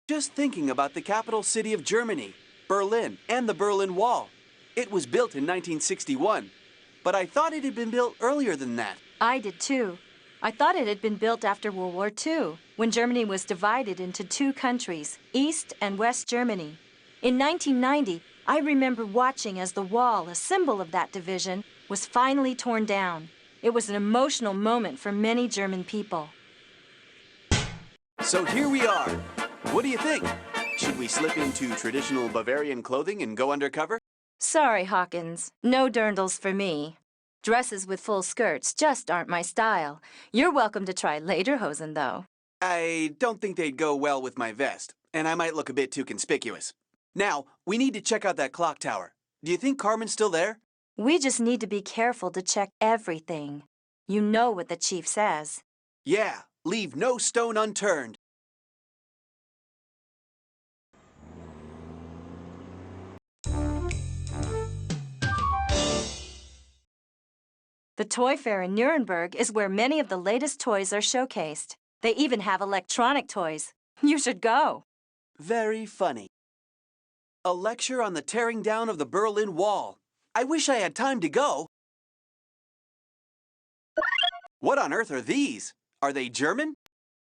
Just thinking about the capital city of Germany, Berlin, and the Berlin Wall. It was built in 1961, but I thought it had been built earlier than that. I did too. I thought it had been built after World War II, when Germany was divided into two countries, East and West Germany. In 1990, I remember watching as the wall, a symbol of that division, was finally torn down. It was an emotional moment for many German people. So here we are. What do you think? Should we slip into traditional Bavarian clothing and go undercover? Sorry, Hawkins. No dirndls for me. Dresses with full skirts just aren't my style. You're welcome to try lederhosen, though. I don't think they'd go well with my vest, and I might look a bit too conspicuous. Now, we need to check out that clock tower. Do you think Carmen's still there? We just need to be careful to check everything. You know what the chief says. Yeah, leave no stone unturned. The Toy Fair in Nuremberg is where many of the latest toys are showcased. They even have electronic toys. You should go. Very funny. A lecture on the tearing down of the Berlin Wall. I wish I had time to go. What on earth are these? Are they German?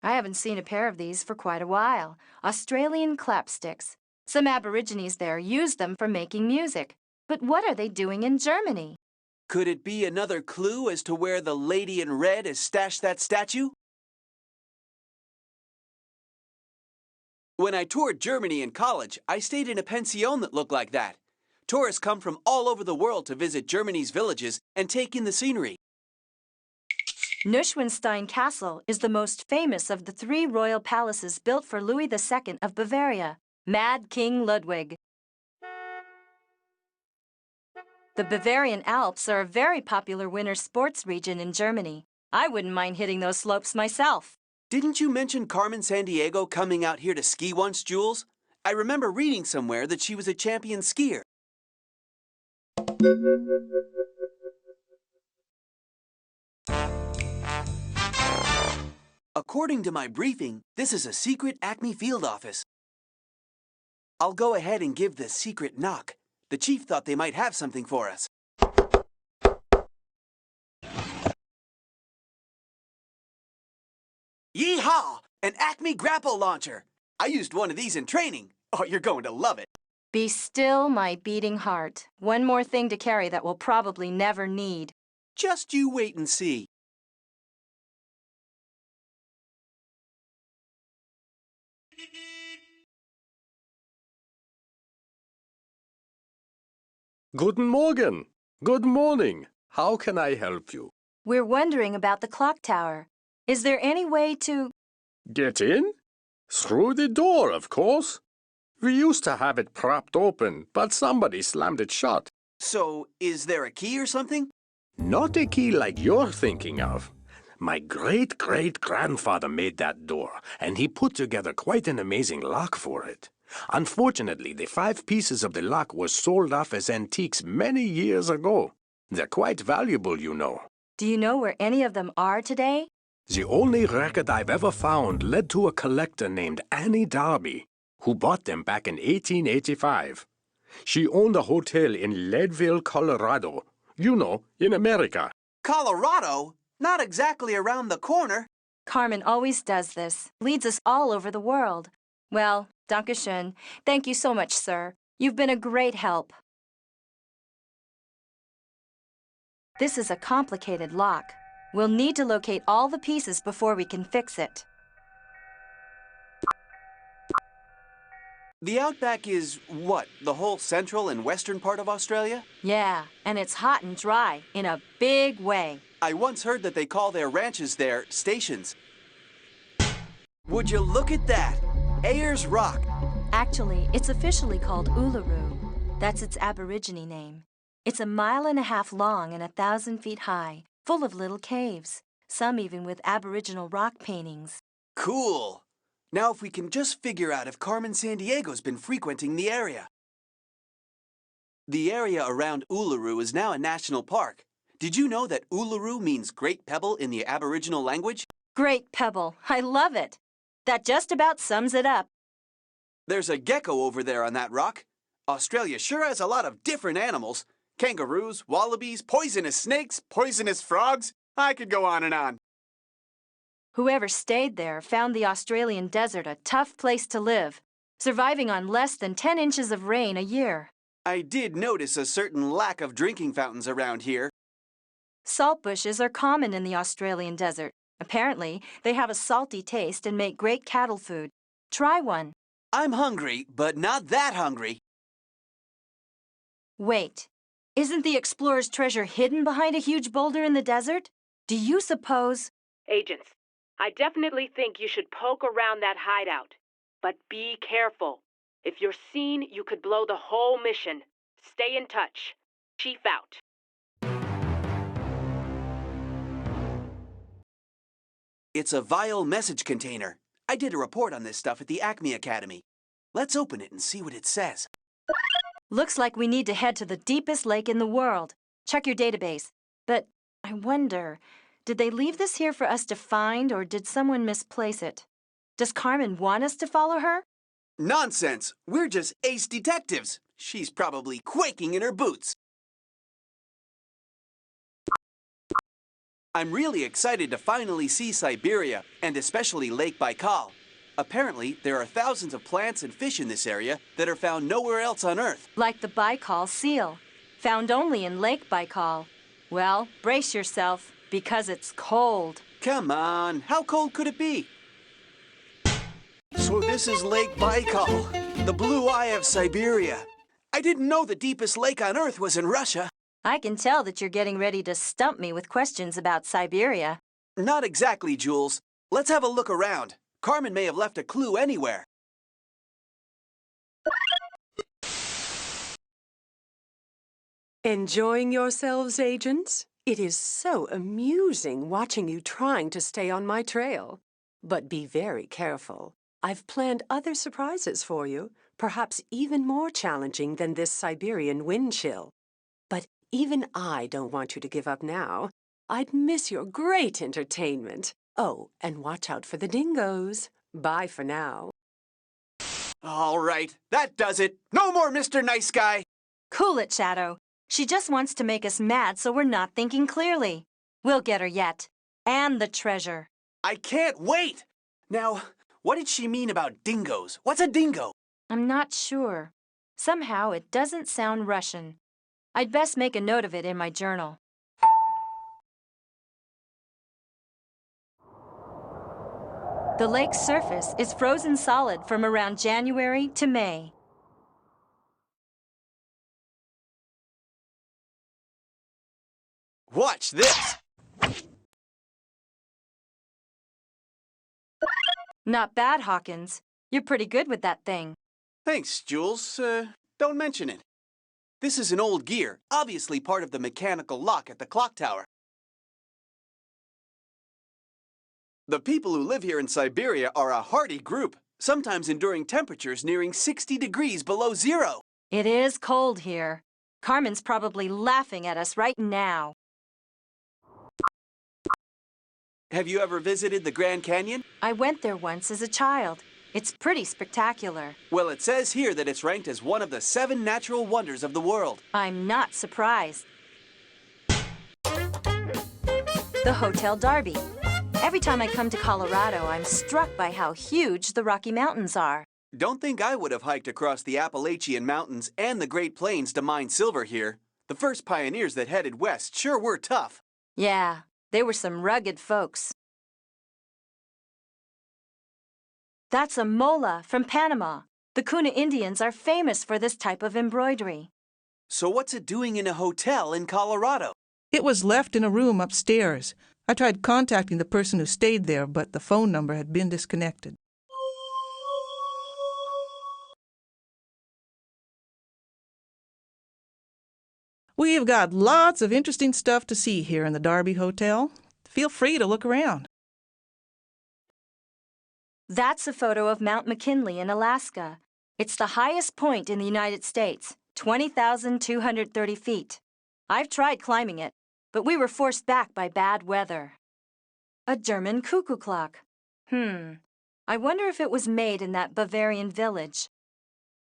I haven't seen a pair of these for quite a while. Australian clapsticks. Some Aborigines there use them for making music. But what are they doing in Germany? Could it be another clue as to where the lady in red has stashed that statue? When I toured Germany in college, I stayed in a pension that looked like that. Tourists come from all over the world to visit Germany's villages and take in the scenery. Neuschwanstein Castle is the most famous of the 3 royal palaces built for Louis II of Bavaria, Mad King Ludwig. The Bavarian Alps are a very popular winter sports region in Germany. I wouldn't mind hitting those slopes myself. Didn't you mention Carmen Sandiego coming out here to ski once, Jules? I remember reading somewhere that she was a champion skier. According to my briefing, this is a secret Acme field office. I'll go ahead and give the secret knock. The chief thought they might have something for us. Yeehaw! An Acme grapple launcher! I used one of these in training. Oh, you're going to love it. Be still, my beating heart. One more thing to carry that we'll probably never need. Just you wait and see. Guten Morgen. Good morning. How can I help you? We're wondering about the clock tower. Is there any way to... Get in? Through the door, of course. We used to have it propped open, but somebody slammed it shut. So, is there a key or something? Not a key like you're thinking of. My great-great-grandfather made that door, and he put together quite an amazing lock for it. Unfortunately, the 5 pieces of the lock were sold off as antiques many years ago. They're quite valuable, you know. Do you know where any of them are today? The only record I've ever found led to a collector named Annie Darby, who bought them back in 1885. She owned a hotel in Leadville, Colorado. You know, in America. Colorado? Not exactly around the corner. Carmen always does this, leads us all over the world. Well, Dankeschön. Thank you so much, sir. You've been a great help. This is a complicated lock. We'll need to locate all the pieces before we can fix it. The Outback is, what, the whole central and western part of Australia? Yeah, and it's hot and dry in a big way. I once heard that they call their ranches there stations. Would you look at that? Ayers Rock. Actually, it's officially called Uluru. That's its Aborigine name. It's 1.5 miles long and 1,000 feet high, full of little caves, some even with Aboriginal rock paintings. Cool. Now if we can just figure out if Carmen Sandiego's been frequenting the area. The area around Uluru is now a national park. Did you know that Uluru means Great Pebble in the Aboriginal language? Great Pebble. I love it. That just about sums it up. There's a gecko over there on that rock. Australia sure has a lot of different animals. Kangaroos, wallabies, poisonous snakes, poisonous frogs. I could go on and on. Whoever stayed there found the Australian desert a tough place to live, surviving on less than 10 inches of rain a year. I did notice a certain lack of drinking fountains around here. Salt bushes are common in the Australian desert. Apparently, they have a salty taste and make great cattle food. Try one. I'm hungry, but not that hungry. Wait, isn't the explorer's treasure hidden behind a huge boulder in the desert? Do you suppose... Agents, I definitely think you should poke around that hideout. But be careful. If you're seen, you could blow the whole mission. Stay in touch. Chief out. It's a vial message container. I did a report on this stuff at the Acme Academy. Let's open it and see what it says. Looks like we need to head to the deepest lake in the world. Check your database. But I wonder, did they leave this here for us to find, or did someone misplace it? Does Carmen want us to follow her? Nonsense! We're just ace detectives. She's probably quaking in her boots. I'm really excited to finally see Siberia, and especially Lake Baikal. Apparently, there are thousands of plants and fish in this area that are found nowhere else on Earth. Like the Baikal seal, found only in Lake Baikal. Well, brace yourself, because it's cold. Come on, how cold could it be? So this is Lake Baikal, the Blue Eye of Siberia. I didn't know the deepest lake on Earth was in Russia. I can tell that you're getting ready to stump me with questions about Siberia. Not exactly, Jules. Let's have a look around. Carmen may have left a clue anywhere. Enjoying yourselves, agents? It is so amusing watching you trying to stay on my trail. But be very careful. I've planned other surprises for you, perhaps even more challenging than this Siberian wind chill. But even I don't want you to give up now. I'd miss your great entertainment. Oh, and watch out for the dingoes. Bye for now. All right, that does it. No more Mr. Nice Guy. Cool it, Shadow. She just wants to make us mad so we're not thinking clearly. We'll get her yet. And the treasure. I can't wait. Now, what did she mean about dingoes? What's a dingo? I'm not sure. Somehow it doesn't sound Russian. I'd best make a note of it in my journal. The lake's surface is frozen solid from around January to May. Watch this. Not bad, Hawkins. You're pretty good with that thing. Thanks, Jules. Don't mention it. This is an old gear, obviously part of the mechanical lock at the clock tower. The people who live here in Siberia are a hardy group, sometimes enduring temperatures nearing 60 degrees below zero. It is cold here. Carmen's probably laughing at us right now. Have you ever visited the Grand Canyon? I went there once as a child. It's pretty spectacular. Well, it says here that it's ranked as one of the 7 natural wonders of the world. I'm not surprised. The Hotel Darby. Every time I come to Colorado, I'm struck by how huge the Rocky Mountains are. Don't think I would have hiked across the Appalachian Mountains and the Great Plains to mine silver here. The first pioneers that headed west sure were tough. Yeah, they were some rugged folks. That's a mola from Panama. The Kuna Indians are famous for this type of embroidery. So what's it doing in a hotel in Colorado? It was left in a room upstairs. I tried contacting the person who stayed there, but the phone number had been disconnected. We've got lots of interesting stuff to see here in the Darby Hotel. Feel free to look around. That's a photo of Mount McKinley in Alaska. It's the highest point in the United States, 20,230 feet. I've tried climbing it, but we were forced back by bad weather. A German cuckoo clock. I wonder if it was made in that Bavarian village.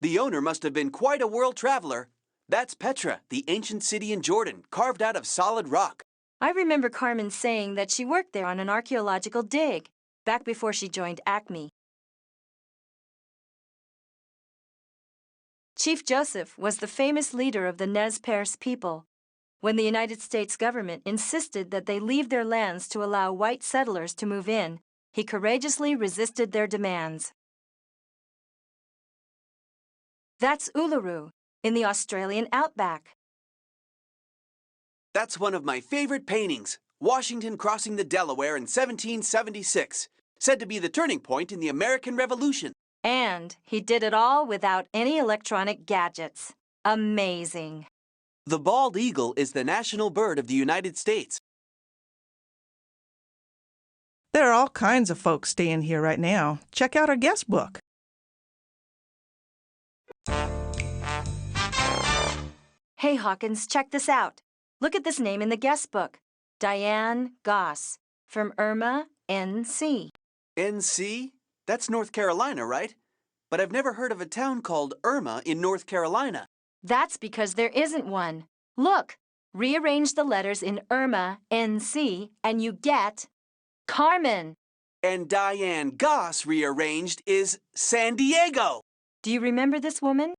The owner must have been quite a world traveler. That's Petra, the ancient city in Jordan, carved out of solid rock. I remember Carmen saying that she worked there on an archaeological dig, back before she joined Acme. Chief Joseph was the famous leader of the Nez Perce people. When the United States government insisted that they leave their lands to allow white settlers to move in, he courageously resisted their demands. That's Uluru, in the Australian Outback. That's one of my favorite paintings, Washington crossing the Delaware in 1776, said to be the turning point in the American Revolution. And he did it all without any electronic gadgets. Amazing. The bald eagle is the national bird of the United States. There are all kinds of folks staying here right now. Check out our guest book. Hey, Hawkins, check this out. Look at this name in the guest book. Diane Goss, from Irma, NC. NC? That's North Carolina, right? But I've never heard of a town called Irma in North Carolina. That's because there isn't one. Look, rearrange the letters in Irma, NC, and you get Carmen. And Diane Goss rearranged is San Diego. Do you remember this woman?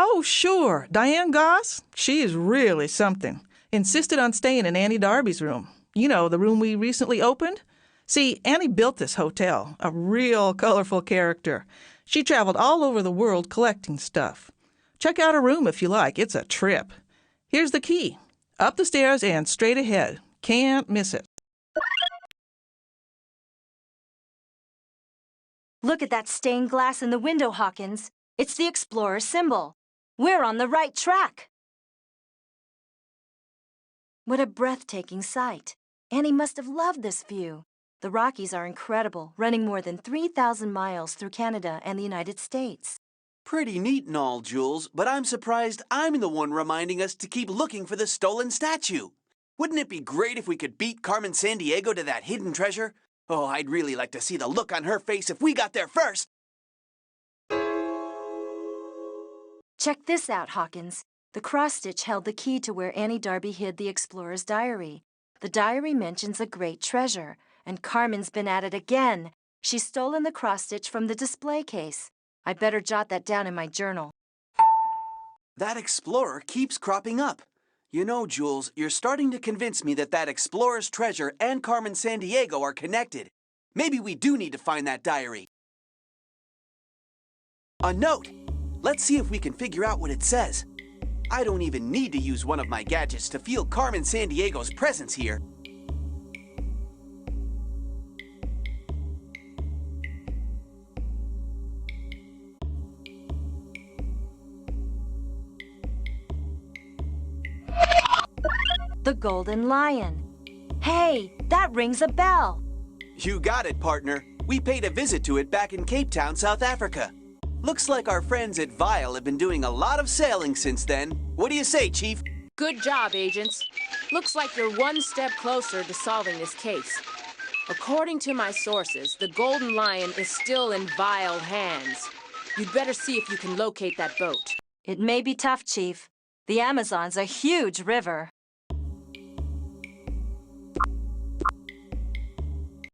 Oh, sure. Diane Goss? She is really something. Insisted on staying in Annie Darby's room. You know, the room we recently opened? See, Annie built this hotel, a real colorful character. She traveled all over the world collecting stuff. Check out her room if you like. It's a trip. Here's the key. Up the stairs and straight ahead. Can't miss it. Look at that stained glass in the window, Hawkins. It's the Explorer symbol. We're on the right track. What a breathtaking sight. Annie must have loved this view. The Rockies are incredible, running more than 3,000 miles through Canada and the United States. Pretty neat and all, Jules, but I'm surprised I'm the one reminding us to keep looking for the stolen statue. Wouldn't it be great if we could beat Carmen Sandiego to that hidden treasure? Oh, I'd really like to see the look on her face if we got there first. Check this out, Hawkins. The cross-stitch held the key to where Annie Darby hid the explorer's diary. The diary mentions a great treasure, and Carmen's been at it again. She's stolen the cross-stitch from the display case. I'd better jot that down in my journal. That explorer keeps cropping up. You know, Jules, you're starting to convince me that explorer's treasure and Carmen Sandiego are connected. Maybe we do need to find that diary. A note! Let's see if we can figure out what it says. I don't even need to use one of my gadgets to feel Carmen Sandiego's presence here. The Golden Lion. Hey, that rings a bell. You got it, partner. We paid a visit to it back in Cape Town, South Africa. Looks like our friends at Vial have been doing a lot of sailing since then. What do you say, Chief? Good job, agents. Looks like you're one step closer to solving this case. According to my sources, the Golden Lion is still in vile hands. You'd better see if you can locate that boat. It may be tough, Chief. The Amazon's a huge river.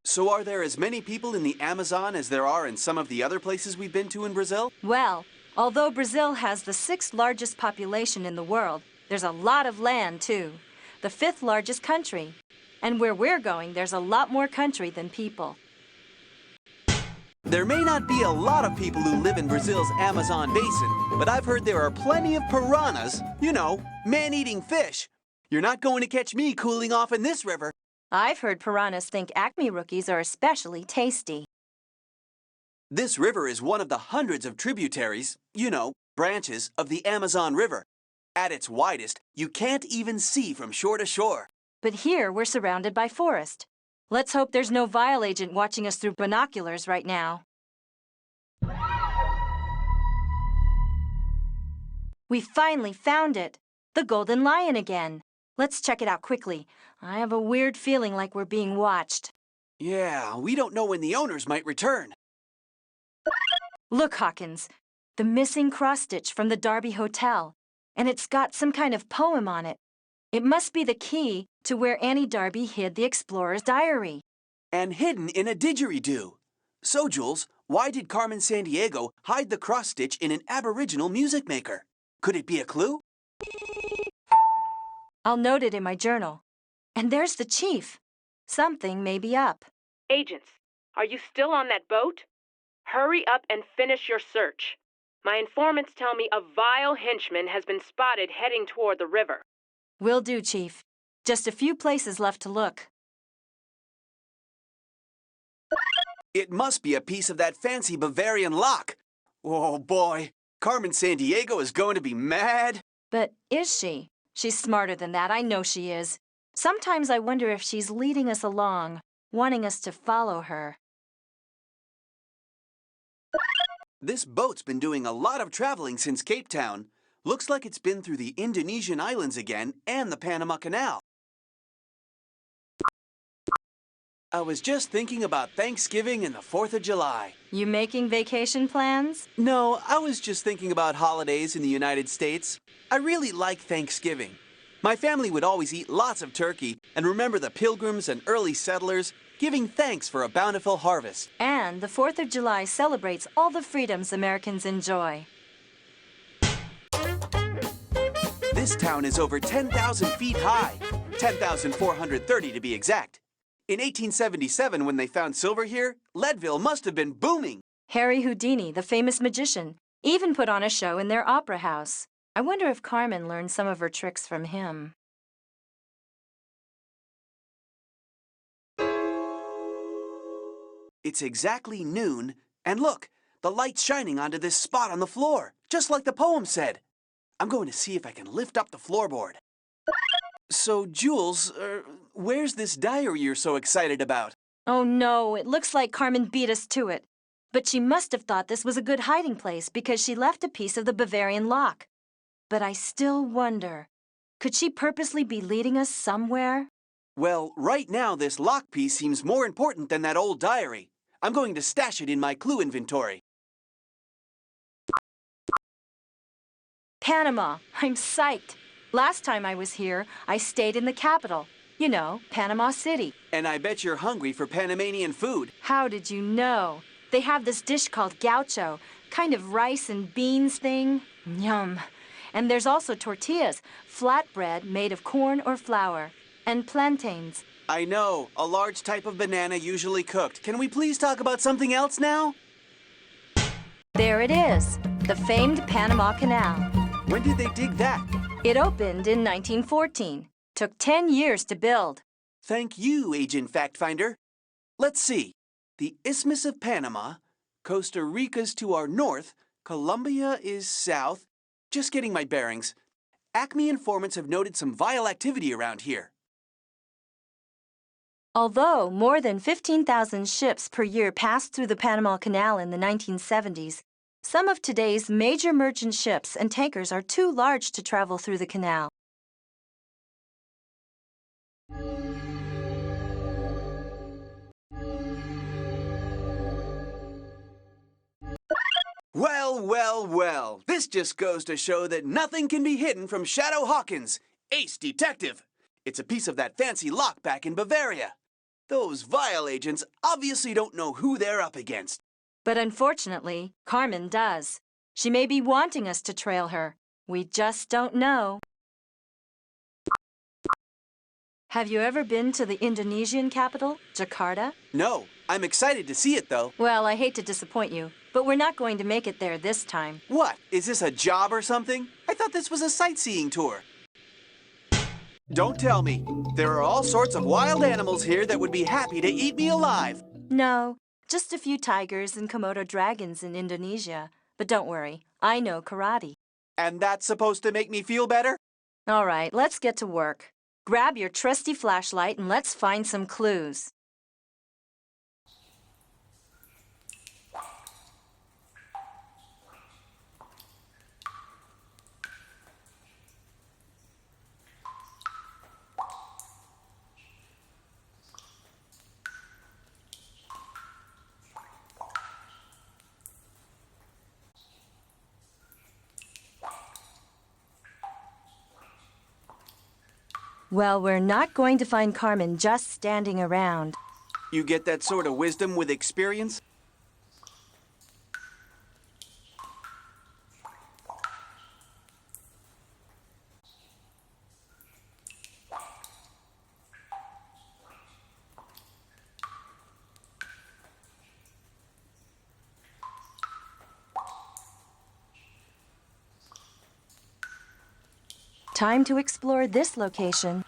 So are there as many people in the Amazon as there are in some of the other places we've been to in Brazil? Well, although Brazil has the 6th largest population in the world, there's a lot of land, too. The 5th largest country. And where we're going, there's a lot more country than people. There may not be a lot of people who live in Brazil's Amazon basin, but I've heard there are plenty of piranhas, you know, man-eating fish. You're not going to catch me cooling off in this river. I've heard piranhas think Acme rookies are especially tasty. This river is one of the hundreds of tributaries, you know, branches of the Amazon River. At its widest, you can't even see from shore to shore. But here, we're surrounded by forest. Let's hope there's no Vial agent watching us through binoculars right now. We finally found it! The Golden Lion again. Let's check it out quickly. I have a weird feeling like we're being watched. Yeah, we don't know when the owners might return. Look, Hawkins. The missing cross-stitch from the Darby Hotel, and it's got some kind of poem on it. It must be the key to where Annie Darby hid the explorer's diary. And hidden in a didgeridoo. So, Jules, why did Carmen Sandiego hide the cross-stitch in an Aboriginal music maker? Could it be a clue? I'll note it in my journal. And there's the chief. Something may be up. Agents, are you still on that boat? Hurry up and finish your search. My informants tell me a vile henchman has been spotted heading toward the river. Will do, Chief. Just a few places left to look. It must be a piece of that fancy Bavarian lock. Oh, boy. Carmen Sandiego is going to be mad. But is she? She's smarter than that. I know she is. Sometimes I wonder if she's leading us along, wanting us to follow her. This boat's been doing a lot of traveling since Cape Town. Looks like it's been through the Indonesian islands again and the Panama Canal. I was just thinking about Thanksgiving and the 4th of July. You making vacation plans? No, I was just thinking about holidays in the United States. I really like Thanksgiving. My family would always eat lots of turkey and remember the pilgrims and early settlers giving thanks for a bountiful harvest. And the 4th of July celebrates all the freedoms Americans enjoy. This town is over 10,000 feet high, 10,430 to be exact. In 1877, when they found silver here, Leadville must have been booming. Harry Houdini, the famous magician, even put on a show in their opera house. I wonder if Carmen learned some of her tricks from him. It's exactly noon, and look, the light's shining onto this spot on the floor, just like the poem said. I'm going to see if I can lift up the floorboard. So, Jules, where's this diary you're so excited about? Oh no, it looks like Carmen beat us to it. But she must have thought this was a good hiding place because she left a piece of the Bavarian lock. But I still wonder, could she purposely be leading us somewhere? Well, right now this lock piece seems more important than that old diary. I'm going to stash it in my clue inventory. Panama. I'm psyched. Last time I was here, I stayed in the capital. You know, Panama City. And I bet you're hungry for Panamanian food. How did you know? They have this dish called gaucho, kind of rice and beans thing. Yum. And there's also tortillas, flatbread made of corn or flour, and plantains. I know, a large type of banana usually cooked. Can we please talk about something else now? There it is, the famed Panama Canal. When did they dig that? It opened in 1914. Took 10 years to build. Thank you, Agent Fact Finder. Let's see. The Isthmus of Panama, Costa Rica's to our north, Colombia is south. Just getting my bearings. Acme informants have noted some vile activity around here. Although more than 15,000 ships per year passed through the Panama Canal in the 1970s, some of today's major merchant ships and tankers are too large to travel through the canal. Well, well, well. This just goes to show that nothing can be hidden from Shadow Hawkins, ace detective. It's a piece of that fancy lock back in Bavaria. Those vile agents obviously don't know who they're up against. But unfortunately, Carmen does. She may be wanting us to trail her. We just don't know. Have you ever been to the Indonesian capital, Jakarta? No, I'm excited to see it though. Well, I hate to disappoint you, but we're not going to make it there this time. What? Is this a job or something? I thought this was a sightseeing tour. Don't tell me. There are all sorts of wild animals here that would be happy to eat me alive. No, just a few tigers and Komodo dragons in Indonesia. But don't worry, I know karate. And that's supposed to make me feel better? All right, let's get to work. Grab your trusty flashlight and let's find some clues. Well, we're not going to find Carmen just standing around. You get that sort of wisdom with experience? Time to explore this location.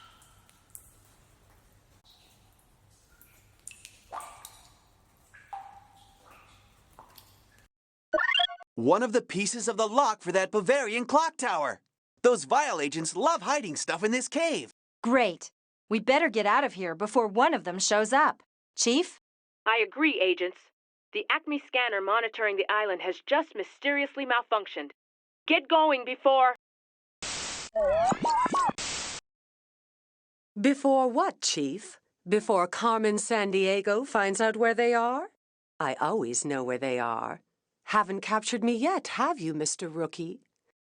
One of the pieces of the lock for that Bavarian clock tower. Those vial agents love hiding stuff in this cave. Great. We better get out of here before one of them shows up. Chief? I agree, agents. The Acme scanner monitoring the island has just mysteriously malfunctioned. Get going before... Before what, Chief? Before Carmen Sandiego finds out where they are? I always know where they are. Haven't captured me yet, have you, Mr. Rookie?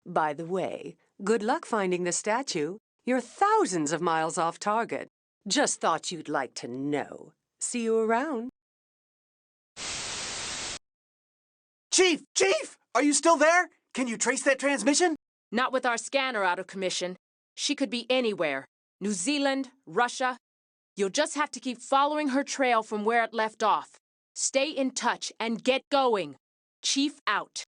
By the way, good luck finding the statue. You're thousands of miles off target. Just thought you'd like to know. See you around. Chief! Chief! Are you still there? Can you trace that transmission? Not with our scanner out of commission. She could be anywhere. New Zealand, Russia. You'll just have to keep following her trail from where it left off. Stay in touch and get going. Chief out.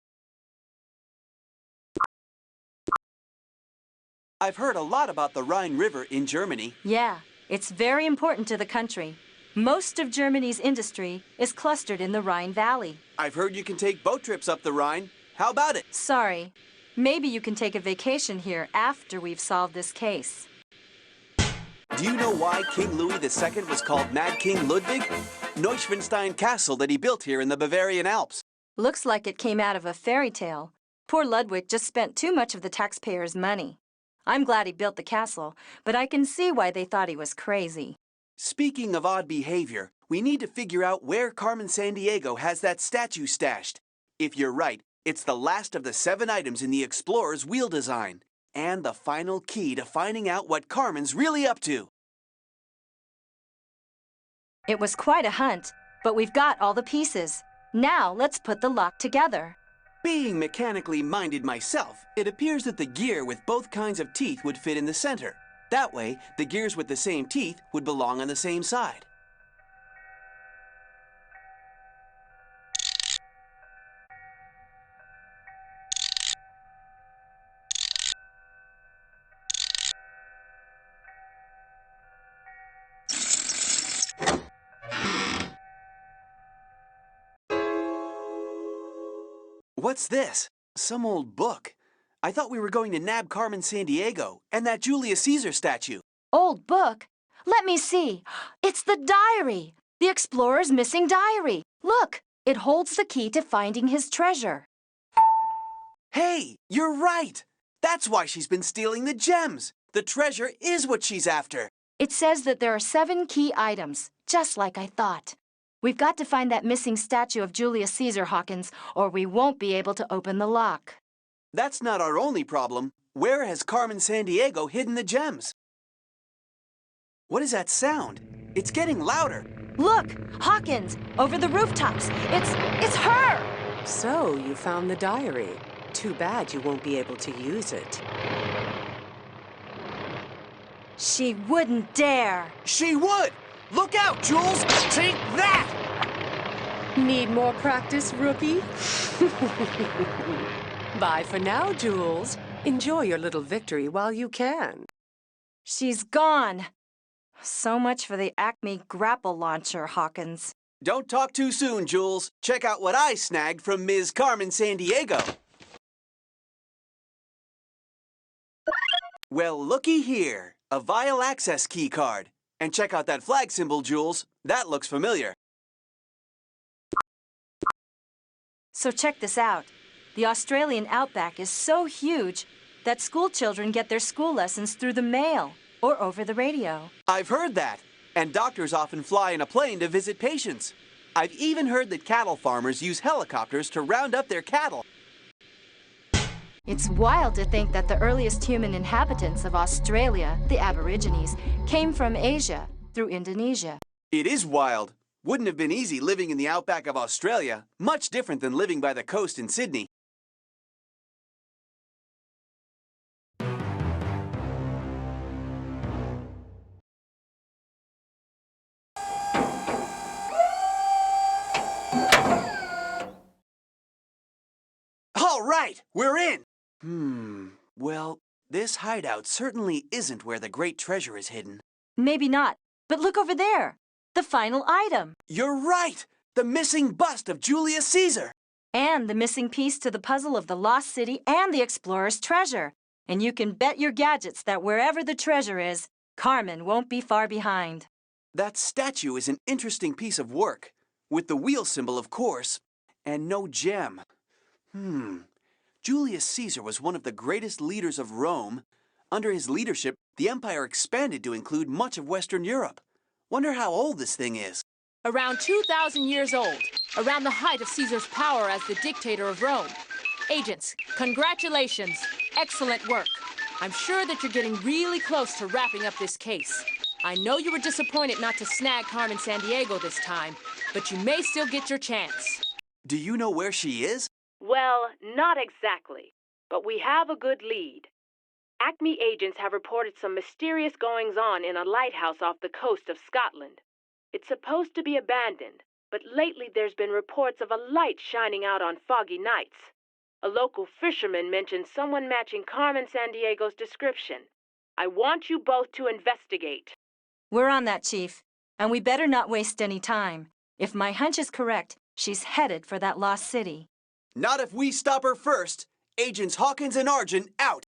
I've heard a lot about the Rhine River in Germany. Yeah, it's very important to the country. Most of Germany's industry is clustered in the Rhine Valley. I've heard you can take boat trips up the Rhine. How about it? Sorry. Maybe you can take a vacation here after we've solved this case. Do you know why King Louis II was called Mad King Ludwig? Neuschwanstein Castle that he built here in the Bavarian Alps. Looks like it came out of a fairy tale. Poor Ludwig just spent too much of the taxpayers' money. I'm glad he built the castle, but I can see why they thought he was crazy. Speaking of odd behavior, we need to figure out where Carmen Sandiego has that statue stashed. If you're right, it's the last of the 7 items in the Explorer's wheel design, and the final key to finding out what Carmen's really up to. It was quite a hunt, but we've got all the pieces. Now let's put the lock together. Being mechanically minded myself, it appears that the gear with both kinds of teeth would fit in the center. That way, the gears with the same teeth would belong on the same side. What's this? Some old book. I thought we were going to nab Carmen Sandiego and that Julius Caesar statue. Old book? Let me see. It's the diary. The explorer's missing diary. Look, it holds the key to finding his treasure. Hey, you're right. That's why she's been stealing the gems. The treasure is what she's after. It says that there are 7 key items, just like I thought. We've got to find that missing statue of Julius Caesar, Hawkins, or we won't be able to open the lock. That's not our only problem. Where has Carmen Sandiego hidden the gems? What is that sound? It's getting louder. Look, Hawkins, over the rooftops. It's her! So, you found the diary. Too bad you won't be able to use it. She wouldn't dare. She would! Look out, Jules! Take that! Need more practice, Rookie? Bye for now, Jules. Enjoy your little victory while you can. She's gone. So much for the Acme grapple launcher, Hawkins. Don't talk too soon, Jules. Check out what I snagged from Ms. Carmen Sandiego. Well, looky here. A vial access key card. And check out that flag symbol, Jules. That looks familiar. So check this out. The Australian Outback is so huge that school children get their school lessons through the mail or over the radio. I've heard that. And doctors often fly in a plane to visit patients. I've even heard that cattle farmers use helicopters to round up their cattle. It's wild to think that the earliest human inhabitants of Australia, the Aborigines, came from Asia through Indonesia. It is wild. Wouldn't have been easy living in the outback of Australia. Much different than living by the coast in Sydney. All right, we're in! Well, this hideout certainly isn't where the great treasure is hidden. Maybe not, but look over there. The final item. You're right! The missing bust of Julius Caesar! And the missing piece to the puzzle of the lost city and the explorer's treasure. And you can bet your gadgets that wherever the treasure is, Carmen won't be far behind. That statue is an interesting piece of work, with the wheel symbol, of course, and no gem. Julius Caesar was one of the greatest leaders of Rome. Under his leadership, the empire expanded to include much of Western Europe. Wonder how old this thing is. Around 2,000 years old, around the height of Caesar's power as the dictator of Rome. Agents, congratulations. Excellent work. I'm sure that you're getting really close to wrapping up this case. I know you were disappointed not to snag Carmen Sandiego this time, but you may still get your chance. Do you know where she is? Well, not exactly, but we have a good lead. Acme agents have reported some mysterious goings-on in a lighthouse off the coast of Scotland. It's supposed to be abandoned, but lately there's been reports of a light shining out on foggy nights. A local fisherman mentioned someone matching Carmen Sandiego's description. I want you both to investigate. We're on that, Chief, and we better not waste any time. If my hunch is correct, she's headed for that lost city. Not if we stop her first. Agents Hawkins and Argent out.